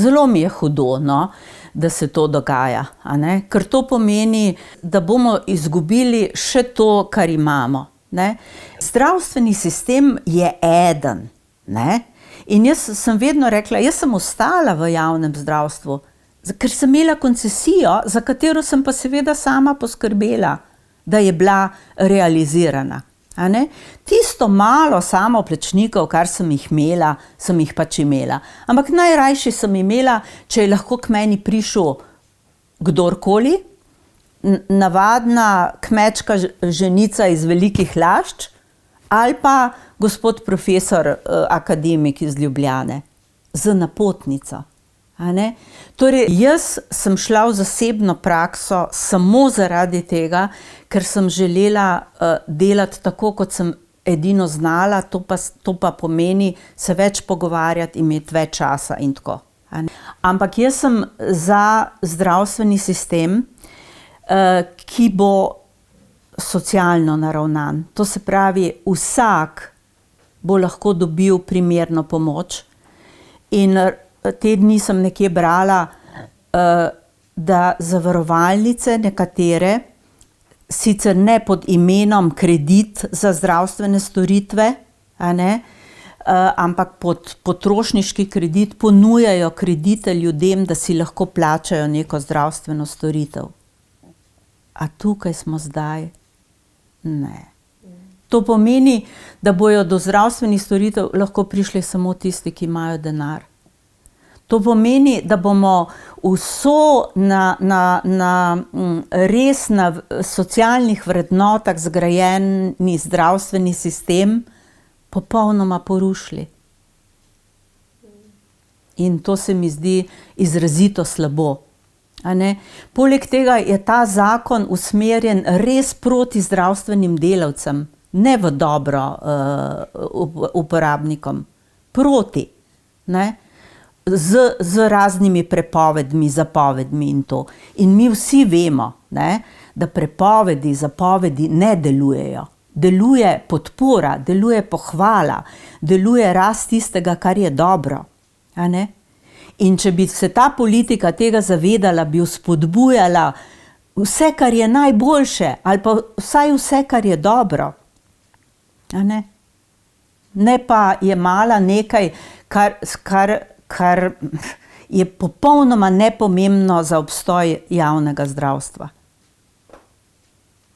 Zelo mi je hudo, no, da se to dogaja, a ne? Ker to pomeni, da bomo izgubili še to, kar imamo, ne? Zdravstveni sistem je eden, ne? In jaz sem vedno rekla, jaz sem ostala v javnem zdravstvu, ker sem imela koncesijo, za katero sem pa seveda sama poskrbela, da je bila realizirana. A ne? Tisto malo samoplačnikov, kar sem jih pač imela. Ampak najrajši sem imela, če je lahko k meni prišel kdorkoli, navadna kmečka ženica iz Velikih Lašč ali pa gospod profesor akademik iz Ljubljane z napotnico. A ne? Torej, jaz sem šla v zasebno prakso samo zaradi tega, ker sem želela delati tako, kot sem edino znala, to pa pomeni se več pogovarjati, imeti več časa in tako. A ne? Ampak jaz sem za zdravstveni sistem, ki bo socialno naravnan. To se pravi, vsak bo lahko dobil primerno pomoč in te dni sem nekje brala, da zavarovalnice nekatere, sicer ne pod imenom kredit za zdravstvene storitve, a ne, ampak pod potrošniški kredit ponujajo kredite ljudem, da si lahko plačajo neko zdravstveno storitev. A tukaj smo zdaj? Ne. To pomeni, da bojo do zdravstvenih storitev lahko prišli samo tisti, ki imajo denar. To pomeni, da bomo vso res na socialnih vrednotah zgrajeni zdravstveni sistem popolnoma porušili. In to se mi zdi izrazito slabo. A ne? Poleg tega je ta zakon usmerjen res proti zdravstvenim delavcem, ne v dobro uporabnikom. Proti. Ne? Z raznimi prepovedmi, zapovedmi in to. In mi vsi vemo, ne, da prepovedi, zapovedi ne delujejo. Deluje podpora, deluje pohvala, deluje rast tistega, kar je dobro. A ne? In če bi se ta politika tega zavedala, bi spodbujala vse, kar je najboljše, ali pa vsaj vse, kar je dobro. A ne? Ne pa jemala nekaj, kar je popolnoma nepomembno za obstoj javnega zdravstva.